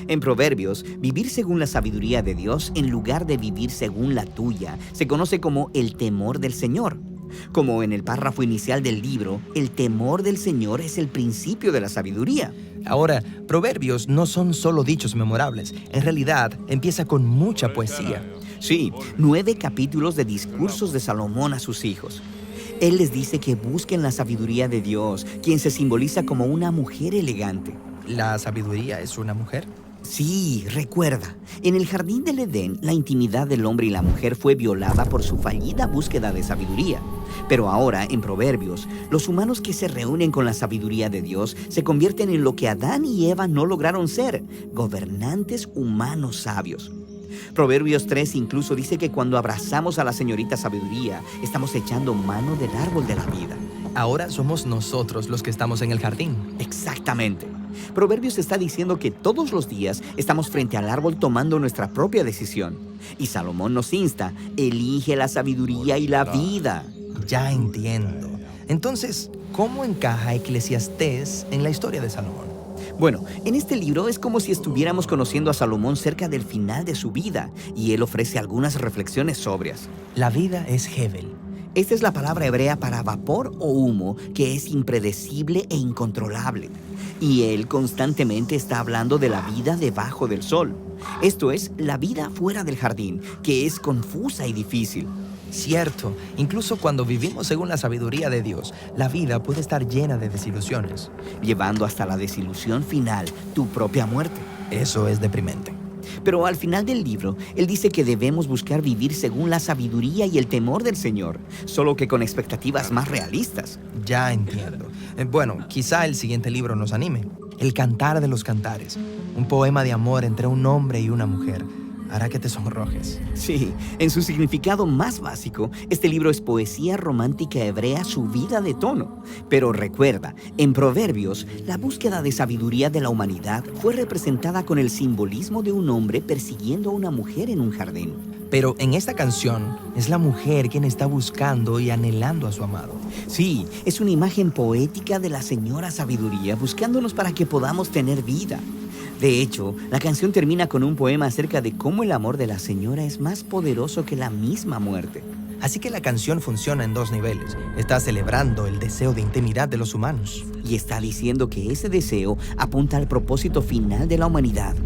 En Proverbios, vivir según la sabiduría de Dios en lugar de vivir según la tuya se conoce como el temor del Señor. Como en el párrafo inicial del libro, el temor del Señor es el principio de la sabiduría. Ahora, Proverbios no son solo dichos memorables. En realidad, empieza con mucha poesía. Sí, 9 capítulos de discursos de Salomón a sus hijos. Él les dice que busquen la sabiduría de Dios, quien se simboliza como una mujer elegante. ¿La sabiduría es una mujer? Sí, recuerda, en el jardín del Edén, la intimidad del hombre y la mujer fue violada por su fallida búsqueda de sabiduría. Pero ahora, en Proverbios, los humanos que se reúnen con la sabiduría de Dios se convierten en lo que Adán y Eva no lograron ser, gobernantes humanos sabios. Proverbios 3 incluso dice que cuando abrazamos a la señorita sabiduría, estamos echando mano del árbol de la vida. Ahora somos nosotros los que estamos en el jardín. Exactamente. Proverbios está diciendo que todos los días estamos frente al árbol tomando nuestra propia decisión. Y Salomón nos insta, elige la sabiduría y la vida. Ya entiendo. Entonces, ¿cómo encaja Eclesiastés en la historia de Salomón? Bueno, en este libro es como si estuviéramos conociendo a Salomón cerca del final de su vida, y él ofrece algunas reflexiones sobrias. La vida es Hevel. Esta es la palabra hebrea para vapor o humo, que es impredecible e incontrolable. Y él constantemente está hablando de la vida debajo del sol. Esto es, la vida fuera del jardín, que es confusa y difícil. Cierto, incluso cuando vivimos según la sabiduría de Dios, la vida puede estar llena de desilusiones. Llevando hasta la desilusión final, tu propia muerte. Eso es deprimente. Pero al final del libro, él dice que debemos buscar vivir según la sabiduría y el temor del Señor, solo que con expectativas más realistas. Ya entiendo. Bueno, quizá el siguiente libro nos anime. El Cantar de los Cantares, un poema de amor entre un hombre y una mujer. Hará que te sonrojes. Sí, en su significado más básico, este libro es poesía romántica hebrea subida de tono. Pero recuerda, en Proverbios, la búsqueda de sabiduría de la humanidad fue representada con el simbolismo de un hombre persiguiendo a una mujer en un jardín. Pero en esta canción es la mujer quien está buscando y anhelando a su amado. Sí, es una imagen poética de la señora sabiduría buscándonos para que podamos tener vida. De hecho, la canción termina con un poema acerca de cómo el amor de la señora es más poderoso que la misma muerte. Así que la canción funciona en dos niveles. Está celebrando el deseo de intimidad de los humanos. Y está diciendo que ese deseo apunta al propósito final de la humanidad: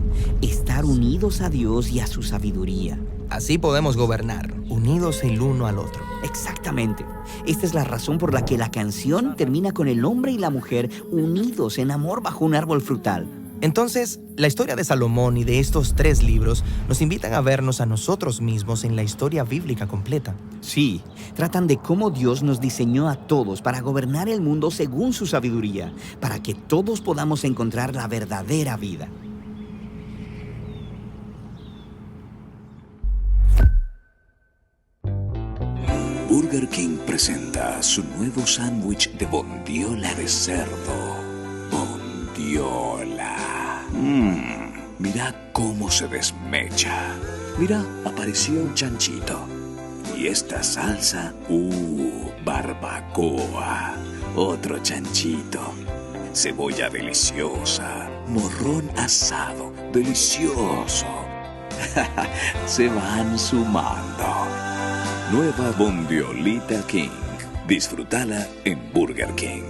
estar unidos a Dios y a su sabiduría. Así podemos gobernar, unidos el uno al otro. Exactamente. Esta es la razón por la que la canción termina con el hombre y la mujer unidos en amor bajo un árbol frutal. Entonces, la historia de Salomón y de estos 3 libros nos invitan a vernos a nosotros mismos en la historia bíblica completa. Sí, tratan de cómo Dios nos diseñó a todos para gobernar el mundo según su sabiduría, para que todos podamos encontrar la verdadera vida. Burger King presenta su nuevo sándwich de bondiola de cerdo. Bondiola. Mira cómo se desmecha. Mira, apareció un chanchito. Y esta salsa, barbacoa. Otro chanchito. Cebolla deliciosa. Morrón asado, delicioso. Se van sumando. Nueva Bondiolita King. Disfrútala en Burger King.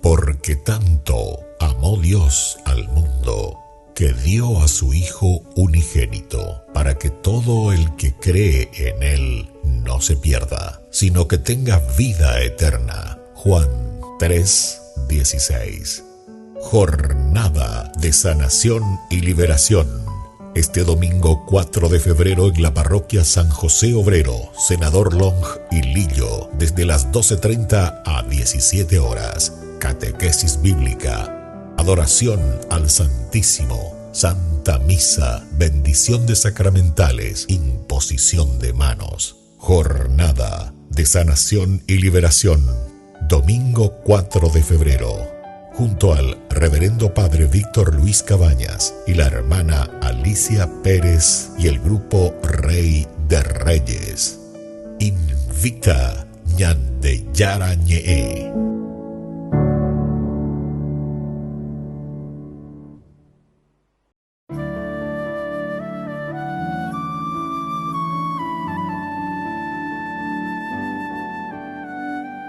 Porque tanto amó Dios al mundo, que dio a su Hijo unigénito, para que todo el que cree en Él no se pierda, sino que tenga vida eterna. Juan 3:16. Jornada de sanación y liberación. Este domingo 4 de febrero en la parroquia San José Obrero, Senador Long y Lillo, desde las 12:30 a 17 horas. Catequesis bíblica, adoración al Santísimo, Santa Misa, bendición de sacramentales, imposición de manos. Jornada de sanación y liberación, domingo 4 de febrero, junto al Reverendo Padre Víctor Luis Cabañas y la hermana Alicia Pérez y el grupo Rey de Reyes. Invita Ñande Yara Ñee.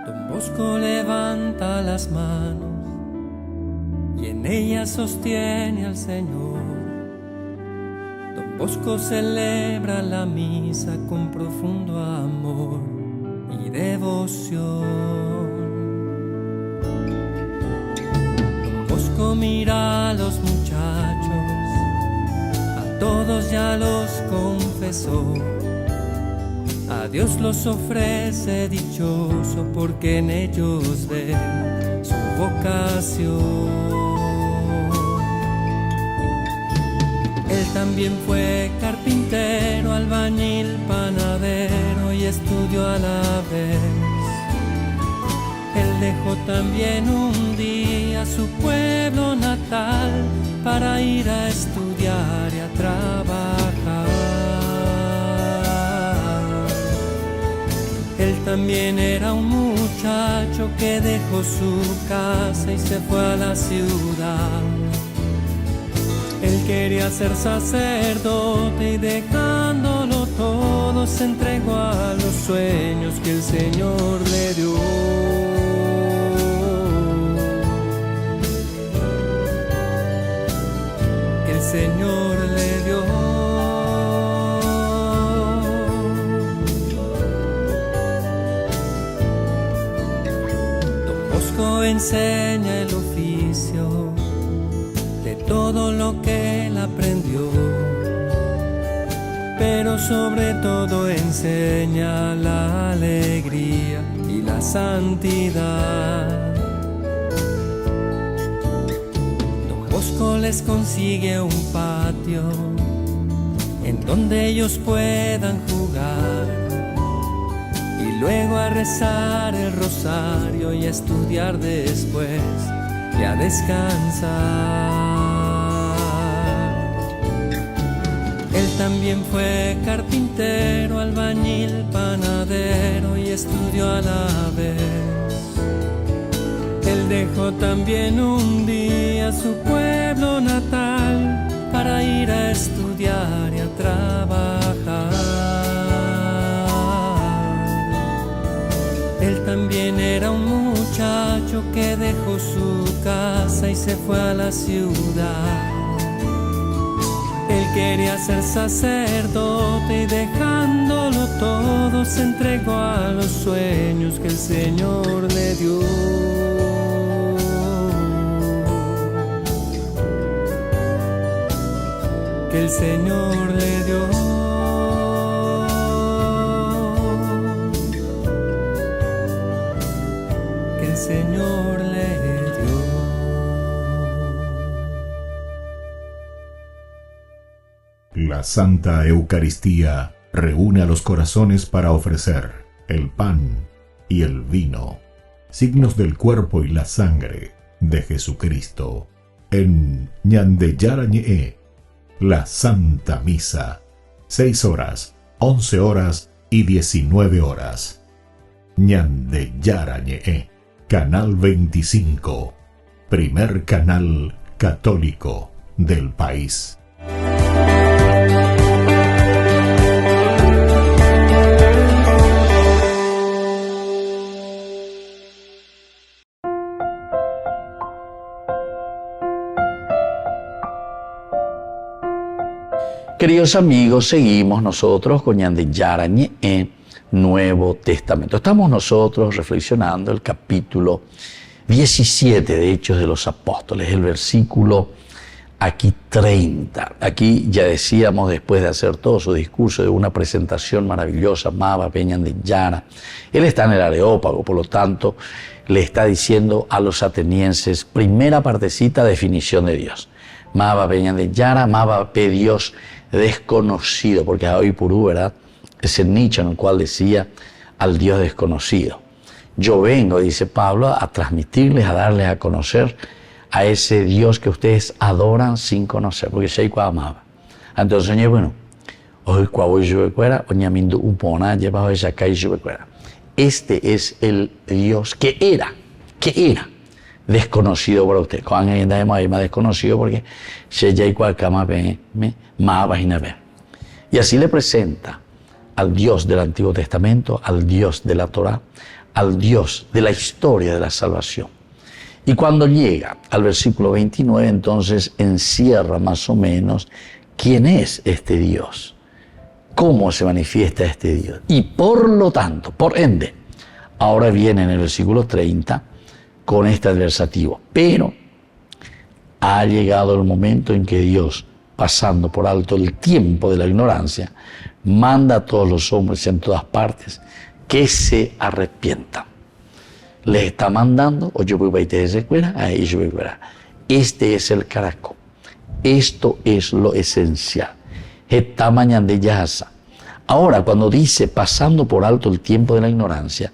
Don Bosco levanta las manos y en ella sostiene al Señor. Don Bosco celebra la misa con profundo amor y devoción. Don Bosco mira a los muchachos, a todos ya los confesó. A Dios los ofrece dichoso porque en ellos ve su vocación. Él también fue carpintero, albañil, panadero y estudió a la vez. Él dejó también un día su pueblo natal para ir a estudiar y a trabajar. Él también era un muchacho que dejó su casa y se fue a la ciudad. Él quería ser sacerdote y dejándolo todo se entregó a los sueños que el Señor le dio. Que el Señor le dio. Don Bosco enseña el oficio de todo lo que él aprendió, pero sobre todo enseña la alegría y la santidad. Don Bosco les consigue un patio en donde ellos puedan jugar y luego a rezar el rosario y a estudiar después y a descansar. Él también fue carpintero, albañil, panadero y estudió a la vez. Él dejó también un día su pueblo natal estudiar y a trabajar. Él también era un muchacho que dejó su casa y se fue a la ciudad. Él quería ser sacerdote y dejándolo todo se entregó a los sueños que el Señor le dio. Que el Señor le dio. Que el Señor le dio. La Santa Eucaristía reúne a los corazones para ofrecer el pan y el vino, signos del cuerpo y la sangre de Jesucristo. En Ñande Yara Ñe'e, la Santa Misa, 6 horas, 11 horas y 19 horas. Ñande Yara Ñe'e, Canal 25, primer canal católico del país. Queridos amigos, seguimos nosotros con Ñande Yara Ñe'e, Nuevo Testamento. Estamos nosotros reflexionando el capítulo 17 de Hechos de los Apóstoles, el versículo aquí 30. Aquí ya decíamos, después de hacer todo su discurso de una presentación maravillosa, Maba Ñande Yara, él está en el Areópago, por lo tanto, le está diciendo a los atenienses, primera partecita, definición de Dios. Maba Ñande Yara, Maba Pe Dios desconocido, porque hoy Purú, ¿verdad?, es el nicho en el cual decía al Dios desconocido. Yo vengo, dice Pablo, a transmitirles, a darles a conocer a ese Dios que ustedes adoran sin conocer, porque Sheikh amaba. Entonces, bueno, hoy este es el Dios que era desconocido para usted. Cuando hay más desconocido porque y así le presenta al Dios del Antiguo Testamento, al Dios de la Torá, al Dios de la historia de la salvación. Y cuando llega al versículo 29, entonces encierra más o menos quién es este Dios, cómo se manifiesta este Dios. Y por lo tanto, por ende, ahora viene en el versículo 30 con este adversativo. Pero ha llegado el momento en que Dios, pasando por alto el tiempo de la ignorancia, manda a todos los hombres en todas partes que se arrepientan. Les está mandando, este es el caracol, esto es lo esencial. Ahora, cuando dice pasando por alto el tiempo de la ignorancia,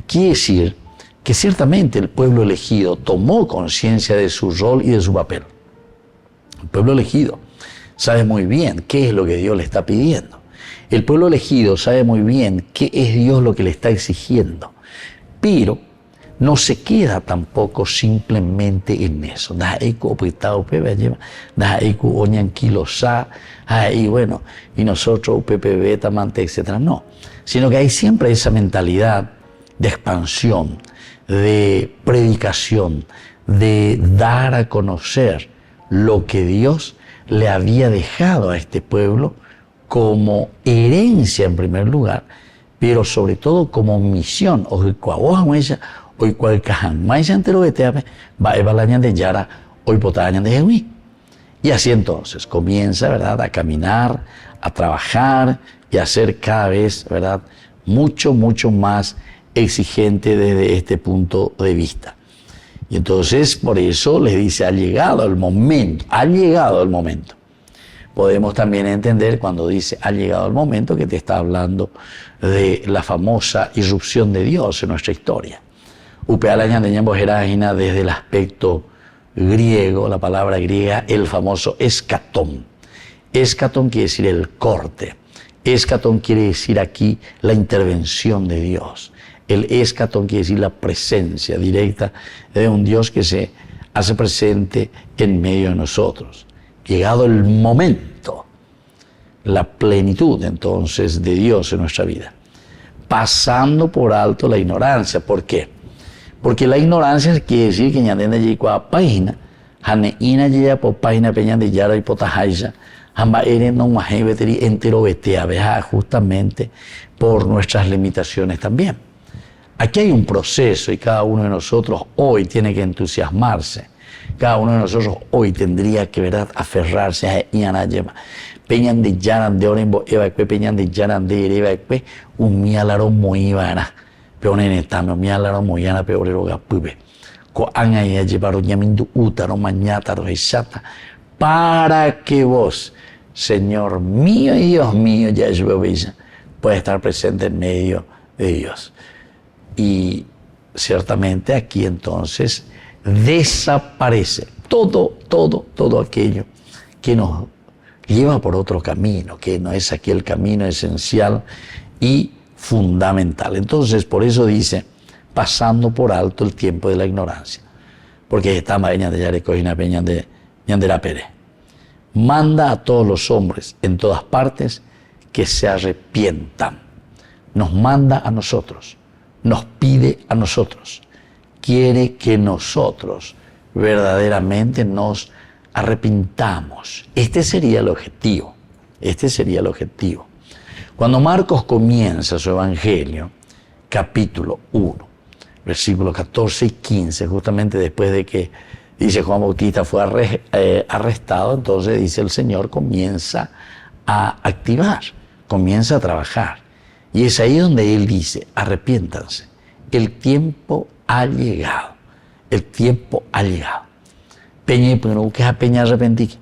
quiere decir que ciertamente el pueblo elegido tomó conciencia de su rol y de su papel. El pueblo elegido sabe muy bien qué es lo que Dios le está pidiendo. El pueblo elegido sabe muy bien qué es Dios lo que le está exigiendo. Pero no se queda tampoco simplemente en eso. Y nosotros, UPPB, Tamante, etc. No, sino que hay siempre esa mentalidad de expansión, de predicación, de dar a conocer lo que Dios le había dejado a este pueblo como herencia en primer lugar, pero sobre todo como misión. Y así entonces comienza, ¿verdad?, a caminar, a trabajar y a ser cada vez, ¿verdad?, mucho más exigente desde este punto de vista. Y entonces por eso les dice, ha llegado el momento. Podemos también entender cuando dice ha llegado el momento que te está hablando de la famosa irrupción de Dios en nuestra historia. Desde el aspecto griego, la palabra griega, el famoso escatón. Escatón quiere decir el corte. Escatón quiere decir aquí la intervención de Dios. El escatón quiere decir la presencia directa de un Dios que se hace presente en medio de nosotros. llegado el momento, la plenitud entonces de Dios en nuestra vida, pasando por alto la ignorancia. ¿Por qué? Porque la ignorancia quiere decir que ñandena yikua página, hane ina ya por página peña de yara y potahaya, hamba eren no mahebeteri entero betea, veja, justamente por nuestras limitaciones también. Aquí hay un proceso y cada uno de nosotros hoy tiene que entusiasmarse. Cada uno de nosotros hoy tendría que, ¿verdad?, aferrarse a Ianayema. Peñan de Yaran de Orenbo, Eva Ekwe, Peñan de Yaran de Eva Ekwe, un mialaro moivana, peonenetame, mialaro moyana, peorero gapube. Ko anga ya llevaron yamindu utaro, mañataro, esata, para que vos, Señor mío y Dios mío, Yahshua Bella, pueda estar presente en medio de Dios. Y ciertamente aquí entonces desaparece todo aquello que nos lleva por otro camino, que no es aquí el camino esencial y fundamental. Entonces, por eso dice, pasando por alto el tiempo de la ignorancia, porque está mañana de Yareco y Peña de Ñandera Pérez. Manda a todos los hombres en todas partes que se arrepientan. Nos manda a nosotros, nos pide a nosotros, quiere que nosotros verdaderamente nos arrepintamos. Este sería el objetivo. Cuando Marcos comienza su evangelio, capítulo 1, versículos 14 y 15, justamente después de que dice Juan Bautista fue arrestado, entonces dice el Señor comienza a activar, comienza a trabajar. Y es ahí donde Él dice, arrepiéntanse, el tiempo ha llegado, Peña y Pino, que es a Peña arrepentir.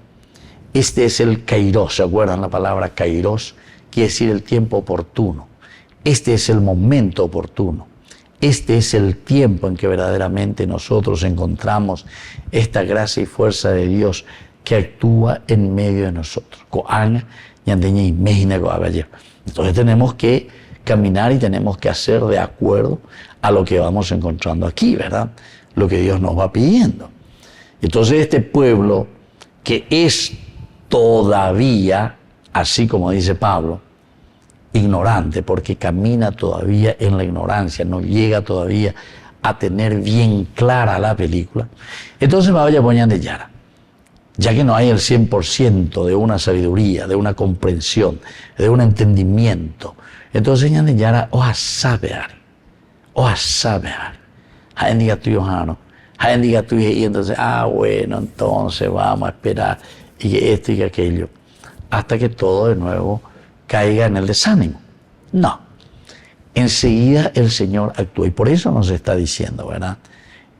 Este es el kairos, ¿se acuerdan la palabra kairos? Quiere decir el tiempo oportuno. Este es el momento oportuno. Este es el tiempo en que verdaderamente nosotros encontramos esta gracia y fuerza de Dios que actúa en medio de nosotros. Entonces tenemos que caminar y tenemos que hacer de acuerdo a lo que vamos encontrando aquí, ¿verdad? Lo que Dios nos va pidiendo. Entonces este pueblo que es todavía, así como dice Pablo, ignorante, porque camina todavía en la ignorancia, no llega todavía a tener bien clara la película, entonces vaya a poner de Yara, ya que no hay el 100% de una sabiduría, de una comprensión, de un entendimiento, entonces de Yara, oja saber, diga tu Johano, diga tu y entonces, bueno, entonces vamos a esperar, y que esto y que aquello, hasta que todo de nuevo caiga en el desánimo. No. Enseguida el Señor actúa. Y por eso nos está diciendo, ¿verdad?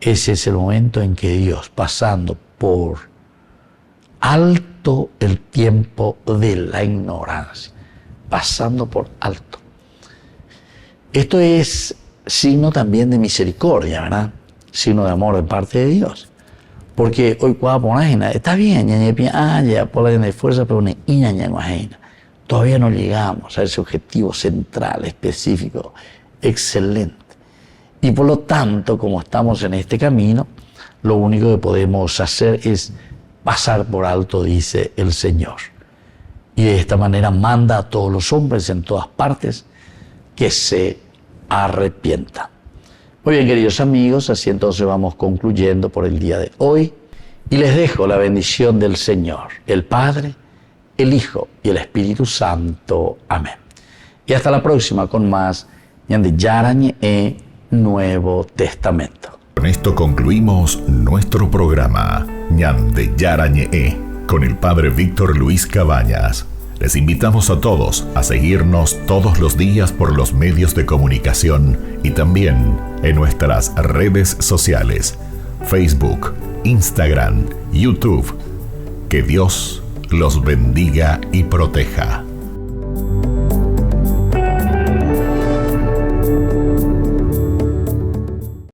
Ese es el momento en que Dios, pasando por alto el tiempo de la ignorancia, pasando por alto. Esto es signo también de misericordia, ¿verdad? Signo de amor de parte de Dios. Porque hoy cuando pones, está bien, ya por la fuerza, pero todavía no llegamos a ese objetivo central, específico, excelente. Y por lo tanto, como estamos en este camino, lo único que podemos hacer es pasar por alto, dice el Señor. Y de esta manera manda a todos los hombres en todas partes que se arrepientan. Muy bien, queridos amigos, así entonces vamos concluyendo por el día de hoy. Y les dejo la bendición del Señor, el Padre, el Hijo y el Espíritu Santo. Amén. Y hasta la próxima con más Ñande Yarañe Nuevo Testamento. Con esto concluimos nuestro programa Ñande Yarañe con el Padre Víctor Luis Cabañas. Les invitamos a todos a seguirnos todos los días por los medios de comunicación y también en nuestras redes sociales, Facebook, Instagram, YouTube. Que Dios los bendiga y proteja.